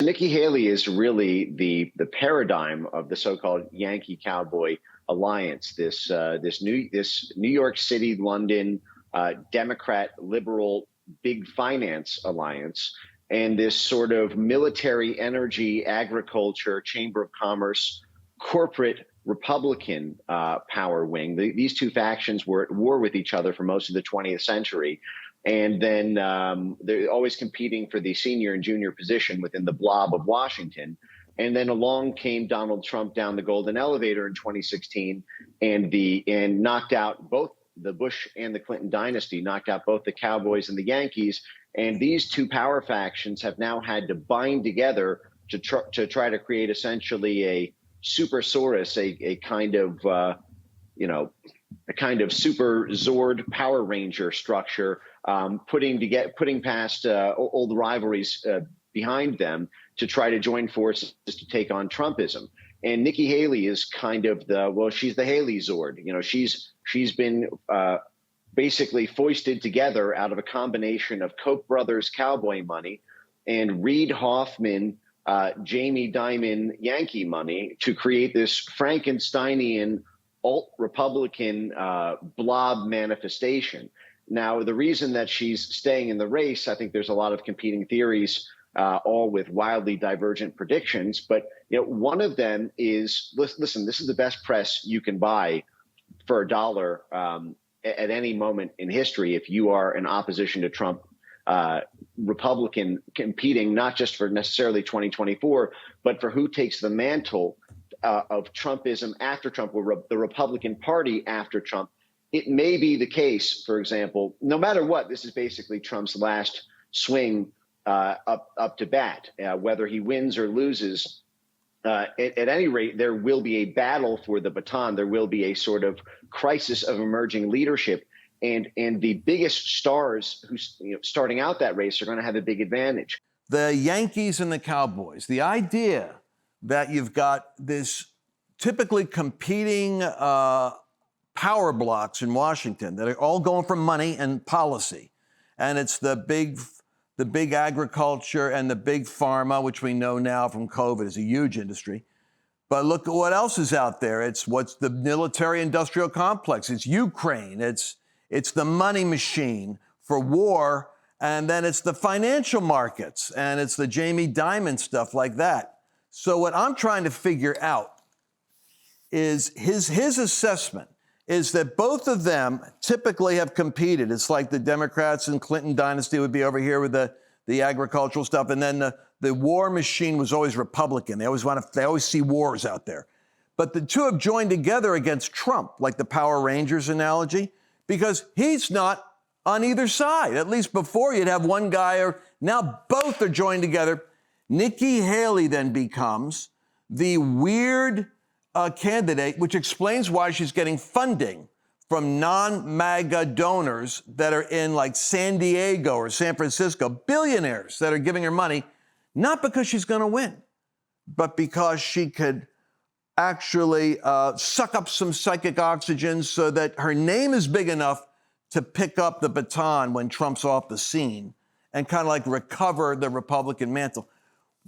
Nikki Haley is really the paradigm of the so-called Yankee Cowboy alliance. This New York City, London, Democrat liberal big finance alliance, and this sort of military, energy, agriculture, chamber of commerce, corporate Republican power wing. These two factions were at war with each other for most of the 20th century. And then they're always competing for the senior and junior position within the blob of Washington. And then along came Donald Trump down the golden elevator in 2016 and knocked out both the Bush and the Clinton dynasty, knocked out both the Cowboys and the Yankees. And these two power factions have now had to bind together to try to create essentially a supersaurus, a kind of, a kind of super Zord Power Ranger structure, putting past old rivalries behind them to try to join forces to take on Trumpism. And Nikki Haley is kind of she's the Haley Zord. She's been basically foisted together out of a combination of Koch brothers cowboy money and Reid Hoffman, Jamie Dimon Yankee money to create this Frankensteinian alt-Republican blob manifestation. Now, the reason that she's staying in the race, I think there's a lot of competing theories, all with wildly divergent predictions. But one of them is, listen, this is the best press you can buy for $1 at any moment in history if you are in opposition to Trump, Republican competing not just for necessarily 2024, but for who takes the mantle of Trumpism after Trump, or the Republican Party after Trump. It may be the case, for example, no matter what, this is basically Trump's last swing up to bat. Whether he wins or loses, at any rate, there will be a battle for the baton. There will be a sort of crisis of emerging leadership. And the biggest stars who starting out that race are going to have a big advantage. The Yankees and the Cowboys, the idea that you've got this typically competing power blocks in Washington that are all going for money and policy. And it's the big agriculture and the big pharma, which we know now from COVID is a huge industry. But look at what else is out there. It's what's the military industrial complex. It's Ukraine. It's the money machine for war. And then it's the financial markets. And it's the Jamie Dimon stuff like that. So what I'm trying to figure out is his assessment is that both of them typically have competed. It's like the Democrats and Clinton dynasty would be over here with the agricultural stuff. And then the war machine was always Republican. They always see wars out there. But the two have joined together against Trump, like the Power Rangers analogy, because he's not on either side. At least before you'd have one guy, or now both are joined together. Nikki Haley then becomes the weird candidate, which explains why she's getting funding from non-MAGA donors that are in like San Diego or San Francisco, billionaires that are giving her money, not because she's going to win, but because she could actually suck up some psychic oxygen so that her name is big enough to pick up the baton when Trump's off the scene and kind of like recover the Republican mantle.